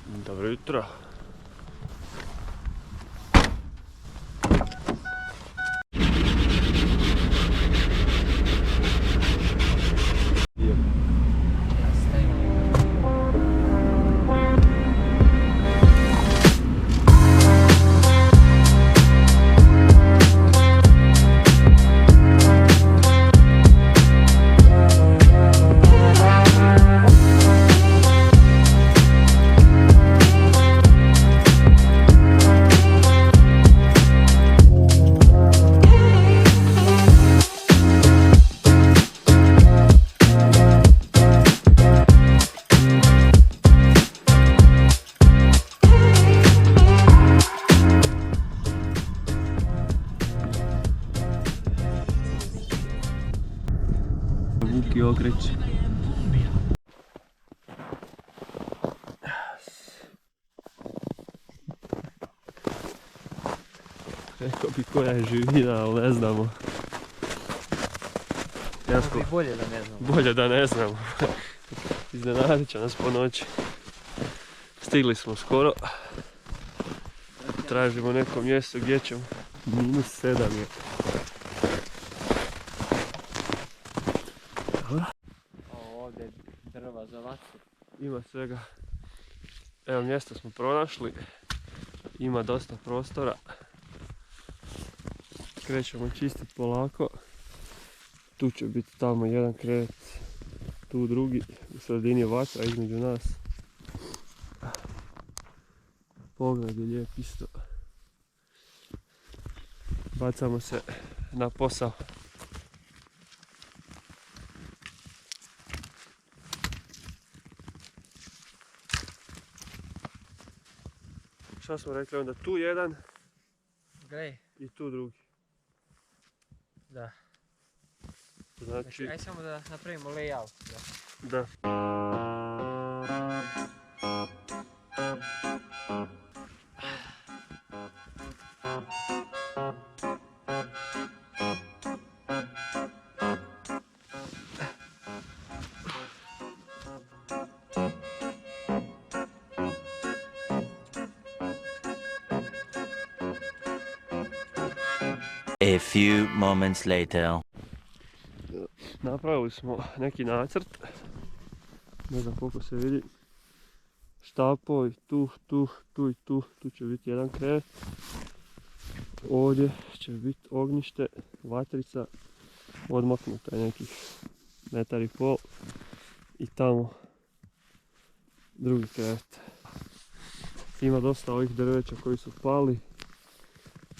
Dobro jutro. Vuki okreće. Rekao bi koja je živina, ali ne znamo. Jasko, bolje da ne znamo. Bolje da ne znamo. Iznenadit će nas po noći. Stigli smo skoro. Tražimo neko mjesto gdje ćemo. -7 je. Ovdje je drva za vatru. Ima svega. Evo, mjesto smo pronašli. Ima dosta prostora. Krećemo čistiti polako. Tu će biti tamo jedan krevet, tu drugi, u sredini vatra između nas. Pogled je lijep isto. Bacamo se na posao. Šta smo rekli onda? Tu jedan Gledaj. i tu drugi. Da. Znači, aj samo da napravimo layout. da. A few moments later. Napravili smo neki nacrt, ne znam koliko se vidi, štapovi tu i tu će biti jedan krevet, ovdje će biti ognjište, vatrica, odmaknuta je nekih 1,5 m i tamo drugi krevet. Ima dosta ovih drveća koji su pali,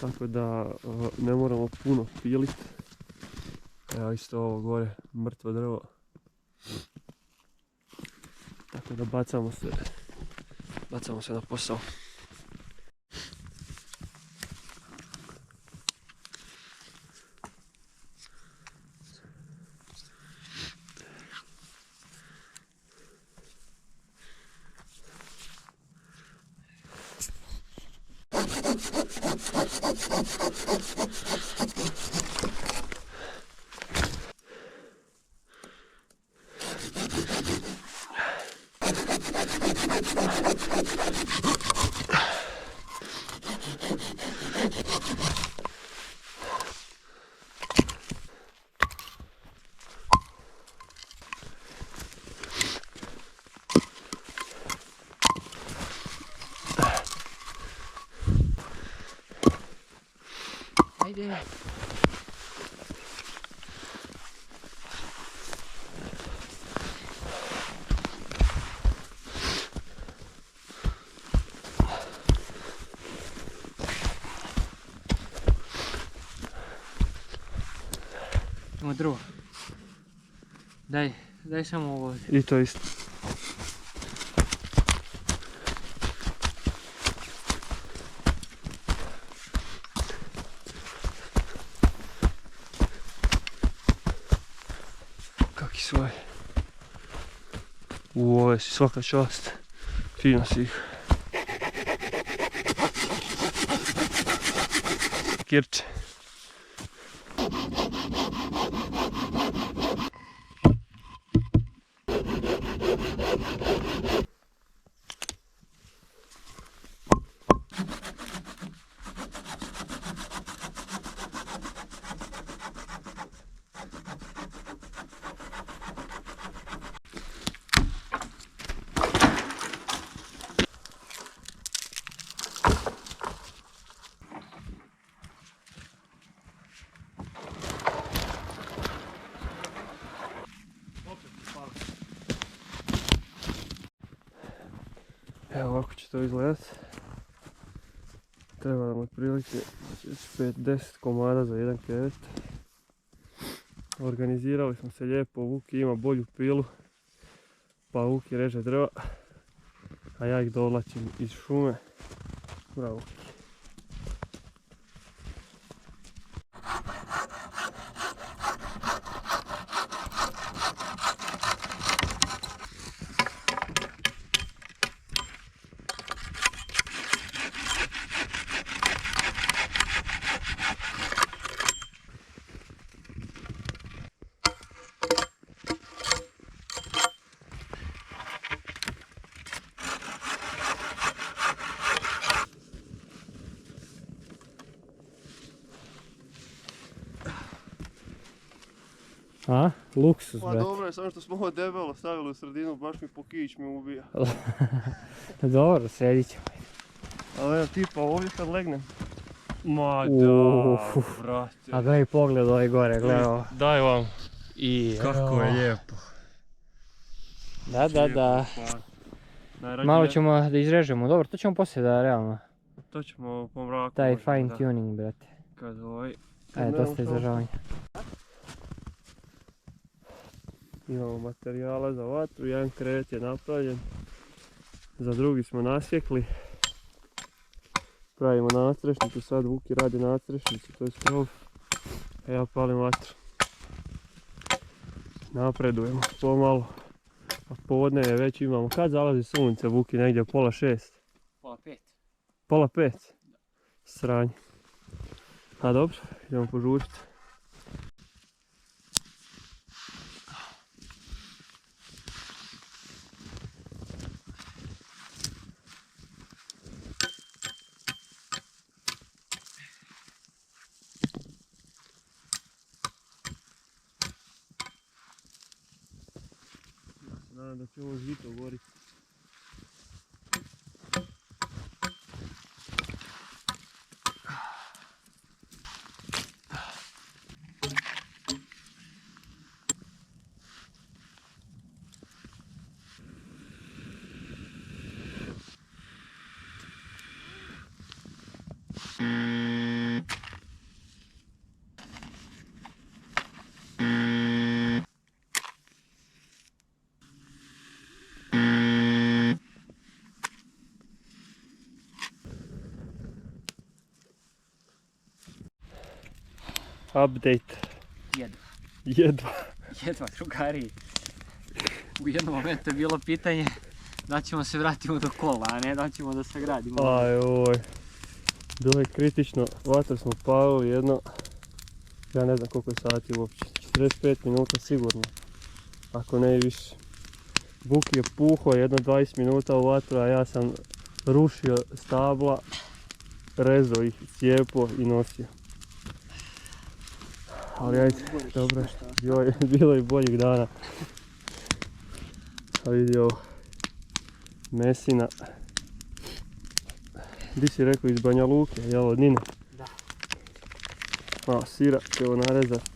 tako da ne moramo puno piliti. Evo isto ovo gore, mrtvo drvo. Tako da bacamo se na posao. Ajde. Imamo drvo. Daj samo ovo ovdje. I to isto. Kaki svoj. Ovo si svaka čast. Fino si ih. Kirče. Evo ovako će to izgledat. Treba nam otprilike 5-10 komada za jedan krevet. Organizirali smo se lijepo, Vuki ima bolju pilu, pa Vuki reže drva, a ja ih dovlačim iz šume. Bravo. A? Luksus, Pa brate. dobro je, samo što smo ovo debelo stavili u sredinu, baš mi po kić mi ubija. Dobro, sredit ćemo. Ali evo tipa ovdje kad legnem. Ma Uf. da, brate. A gledaj pogled ovaj gore, gledaj ovo. Daj vam. I Kako je lijepo. Da. Malo ćemo da izrežemo, dobro, to ćemo poslije da realno. To ćemo po mraku. Taj možemo, fine da. tuning, brate. Kad ovaj... Ajde, dosta izražavanja. Imamo materijala za vatru, jedan krevet je napravljen. Za drugi smo nasjekli. Pravimo nadstrešnicu, sad Vuki radi nadstrešnicu, to je krov. A ja palim vatru. Napredujemo pomalo. A podne je već imamo. Kad zalazi sunce, Vuki, negdje 5:30? Pola 5. 5:30? Sranje. A dobro, idemo požuriti. Nadam da će ovo žito goriti. Update. Jedva. Jedva, drugari. U jednom momentu je bilo pitanje da ćemo se vratimo do kola, a ne da ćemo da sagradimo. Ajoj. Bilo je kritično. Vatru smo palili jedno, ja ne znam koliko je sati uopće. 45 minuta sigurno. Ako ne i više. Vuki je puhao jedno 20 minuta u vatru, a ja sam rušio stabla, rezao ih, cijepo i nosio. Ali ajde, dobro je, bilo je boljih dana. A vidi ovo, mesina. Di si rekao, iz Banja Luke, jel od Nine? Da. Malo sira ćemo narezat.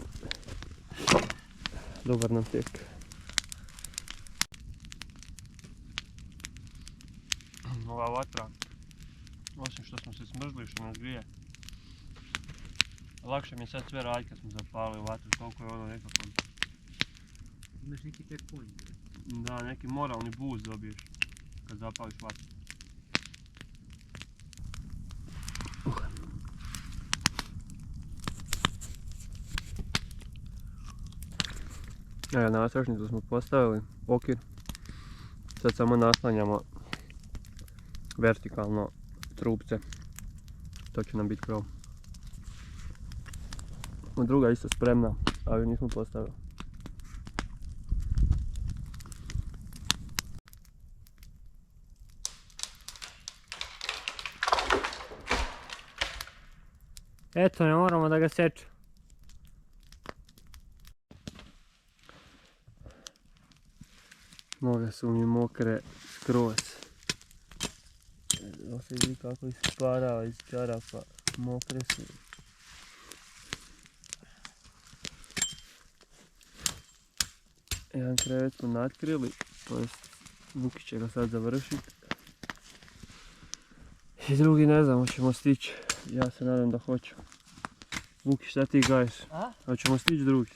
Dobar nam tek. Ova vatra, osim što smo se smrzli, što nas grije, lakše mi je sad sve raditi kad smo zapalili vatru, toliko je ono nekako... Imaš neki tek punj. Da, neki moralni boost dobiješ kad zapališ vatru. Evo, nadstrešnicu smo postavili, okvir. Sad samo naslanjamo vertikalno trupce. To će nam biti krov. Druga je isto spremna, ali nismo postavili. Eto, ne moramo da ga seče. Noge su mi mokre skroz. Ovo se vidi kako isparava iz čarapa, mokre su. Jedan krevet smo natkrili, to jest Vuki će ga sad završiti. neki drugi ne znam, hoćemo stići. Ja se nadam da hoću. Vuki, šta ti gaješ? A? Hoćemo stići drugi.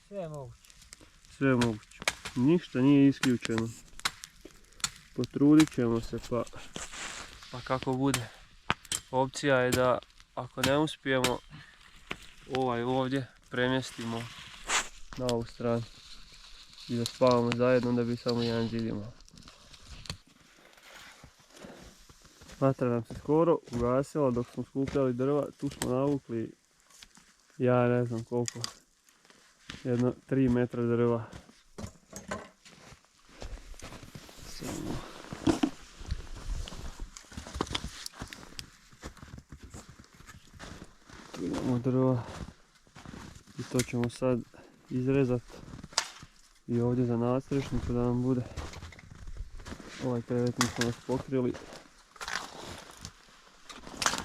Sve je moguće. Sve je moguće. Ništa nije isključeno. Potrudit ćemo se pa kako bude. Opcija je da ako ne uspijemo ovaj ovdje premjestimo na ovu stranu i da spavamo zajedno, da bi samo jedan zid imao. Vatra nam se skoro ugasila dok smo skupljali drva, tu smo navukli, ja ne znam koliko, jedno 3 metra drva. Samo. Tu imamo drva i to ćemo sad izrezati i ovdje za nadstrešnicu da nam bude. Ovaj krevet mi smo nas pokrili.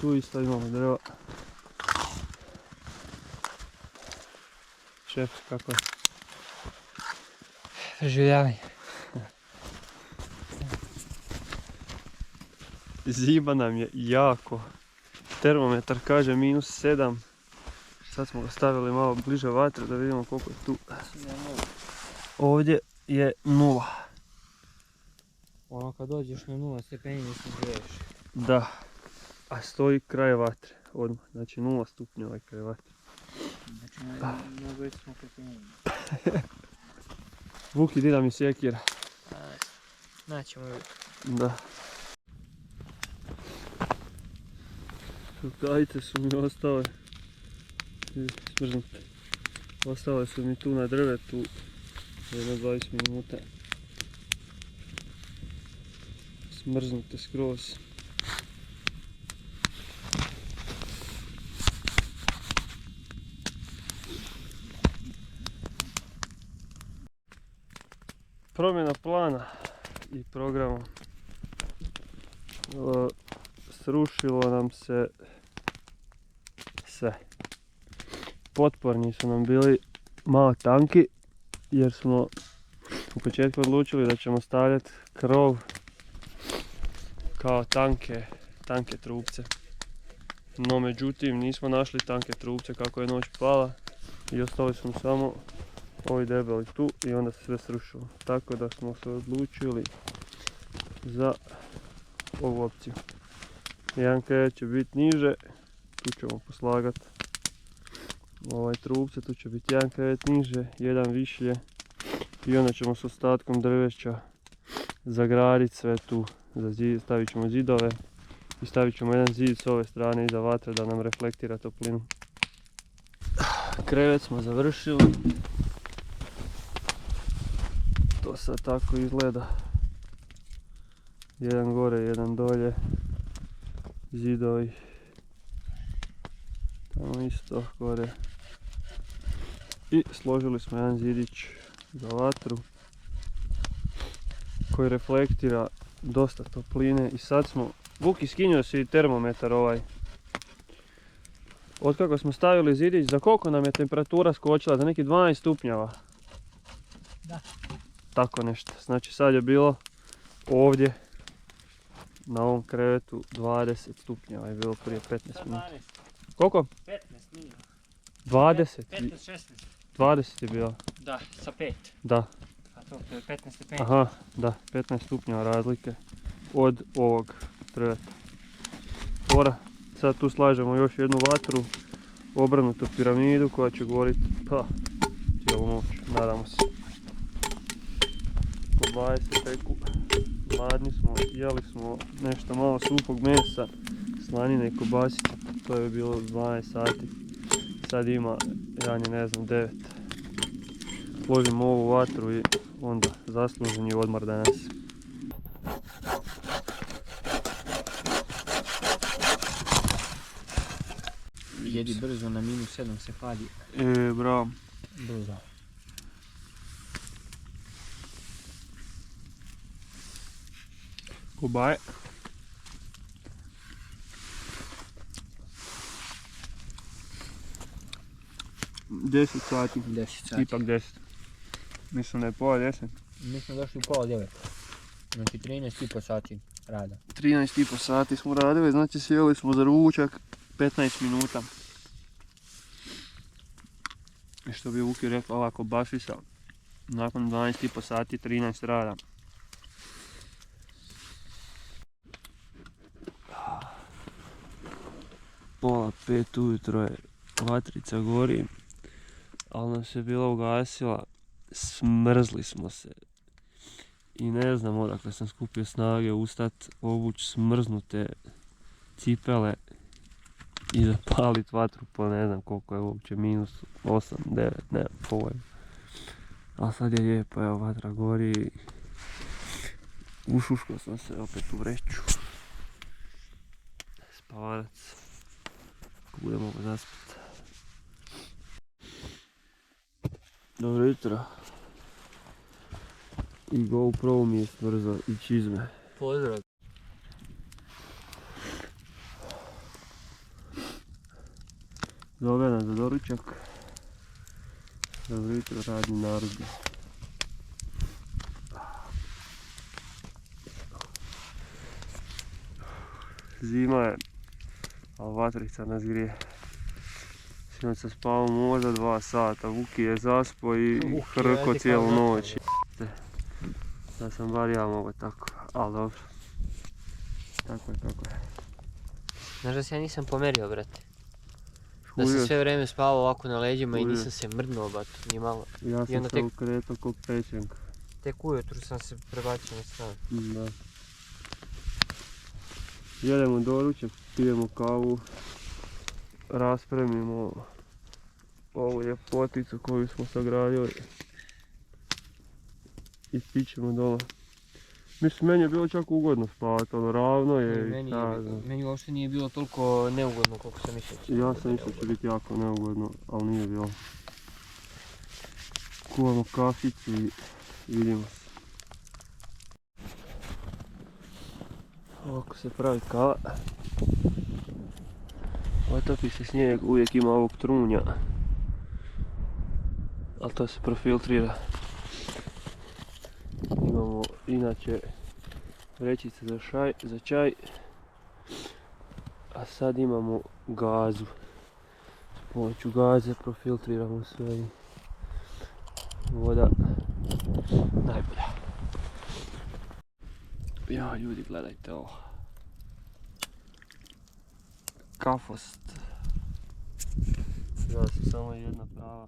Tu isto imamo drva. Šef, kako je? Preživljavanje. Zima nam je jako. Termometar kaže -7. Sad smo ga stavili malo bliže vatre da vidimo koliko je tu. Ovdje je 0. Ono kad dođeš na 0 stepeni ne se greješ. Da. A stoji kraj vatre odmah. Znači 0 stupnjeva je kraj vatre. Znači mnogo već smo stepeni. Vuki, di nam je sjekira. Naćemo ju. Da. Rukavice su mi ostale smrznute. Ostale su mi tu na drvetu jedno 20 minuta. Smrznute skroz. Promjena plana i programa. Srušilo nam se sve. Potporni su nam bili malo tanki jer smo u početku odlučili da ćemo stavljati krov kao tanke trupce. No međutim nismo našli tanke trupce kako je noć pala i ostali smo samo ovi debeli tu i onda se sve srušilo. Tako da smo se odlučili za ovu opciju. Jedan krevet će biti niže, tu ćemo poslagati ovaj trupce, tu će biti jedan krevet niže, jedan višlje i onda ćemo s ostatkom drveća zagraditi sve tu, stavit ćemo zidove i stavit ćemo jedan zid s ove strane iza vatre da nam reflektira toplinu. Krevet smo završili, to sad tako izgleda, jedan gore, jedan dolje. Zidovi, tamo isto gore i složili smo jedan zidić za vatru koji reflektira dosta topline i sad smo, Vuki skinio si termometar ovaj, otkako smo stavili zidić, za koliko nam je temperatura skočila, za neki 12 stupnjeva? Da. Tako nešto, znači sad je bilo ovdje na ovom krevetu 20 stupnjeva je bilo prije 15 minuta. Koliko? 15 nije. 20? 15, 16. 20 je bilo. Da, sa 5. Da. A to je 15 stepeni. Aha, da, 15 stupnjeva razlike od ovog drveta. Ora, sad tu slažemo još jednu vatru, obrnutu piramidu koja će goriti pa cijelu noć, nadamo se. Kobaje se peku, gladni smo, jeli smo nešto malo suhog mesa, slanine i kobasice, to je bilo 12 sati, sad ima, ja ne znam, 9. Složimo ovu vatru i onda zasluženi odmor danas. Jedi brzo, na -7 se hladi. Bravo. Brzo. Kobaje. Deset sati. 10 sati. Ipak 10. Mislim da je pola 10. Mi smo došli u pola 9. Znači 13,5 sati rada. 13,5 sati smo radili, znači sjeli smo za ručak 15 minuta. I što bi Vuki rekao ovako basisa, nakon 12,5 sati 13 rada. Pola 5 ujutro je, vatrica gori, ali nam se bila ugasila, smrzli smo se. I ne znam odakle sam skupio snage ustat, obući smrznute cipele i zapalit vatru po ne znam koliko je uopće, minus 8, 9, ne pojma. A sad je lijepo, evo vatra gori, ušuškao sam se opet u vreću. Spavanac, budemo zaspat. Dobro jutro. I GoPro mi je smrzao i čizme. Pozdrav. Zove nas za doručak. Dobro jutro, radni narodi. Zima je, ali vatrica nas grije. Sinoć sam spavao možda 2 sata, Vuki je zaspao i hrko cijelu noć. Da sam bar ja mogo tako, ali dobro. Tako je kako je. Znaš da se ja nisam pomerio, brate. Da Škurio sam sve vrijeme spavao ovako na leđima i Škurio. nisam se mrdnuo, bat, ni malo. Ja I sam onda se tek- ukretao ko pečenka. Tek ujutru sam se prebacio na stranu. Da. Jedemo doručak, pijemo kavu, raspremimo ovu ljepoticu koju smo sagradili i stićemo dole. Mislim, meni je bilo čak ugodno spavati, ono ravno je i Meni, šta znam. meni uopšte nije bilo toliko neugodno koliko sam mislio. Ja sam mislio da će biti jako neugodno, ali nije bilo. Kuvamo kaficu i vidimo se. Ovako se pravi kava. Otopi se snijeg, uvijek ima ovog trunja. Ali to se profiltrira. Imamo inače vrećice za čaj. A sad imamo gazu. S pomoću gaze profiltriramo sve i voda najbolja. Ja, ljudi, gledajte ovo. Kafost. Zna se samo jedna prava.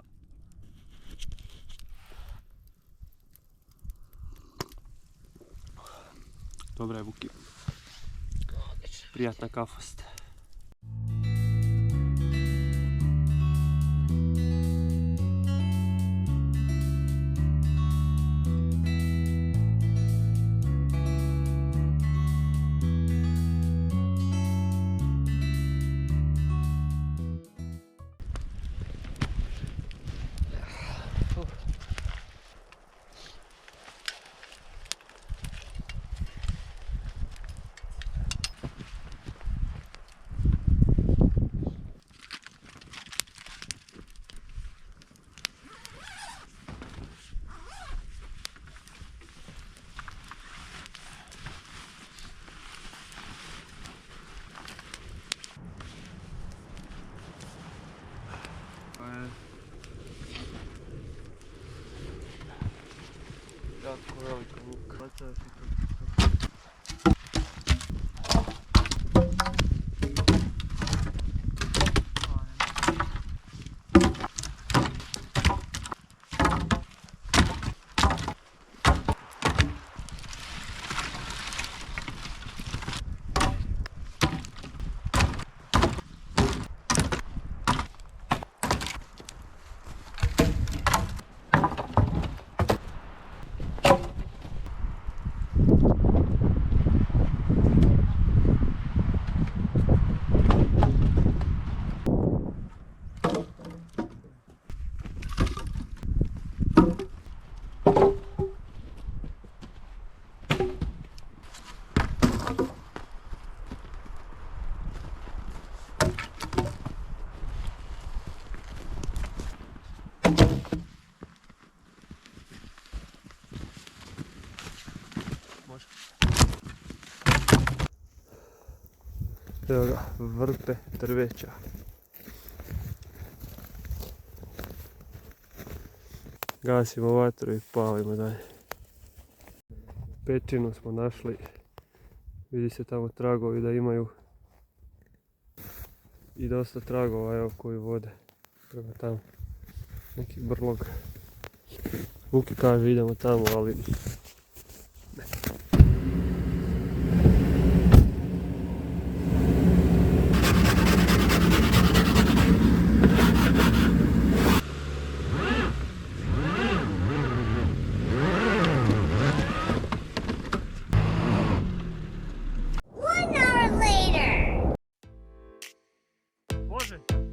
Dobra je, Vuki. Prijatna kafost. Jako velika luka. Evo ga, vrpe drveća. Gasimo vatru i palimo dalje. Pećinu smo našli. Vidi se tamo tragovi da imaju i dosta tragova, evo, koji vode prema tamo. Neki brlog. Vuki kaže idemo tamo, ali ne. An hour later. Može!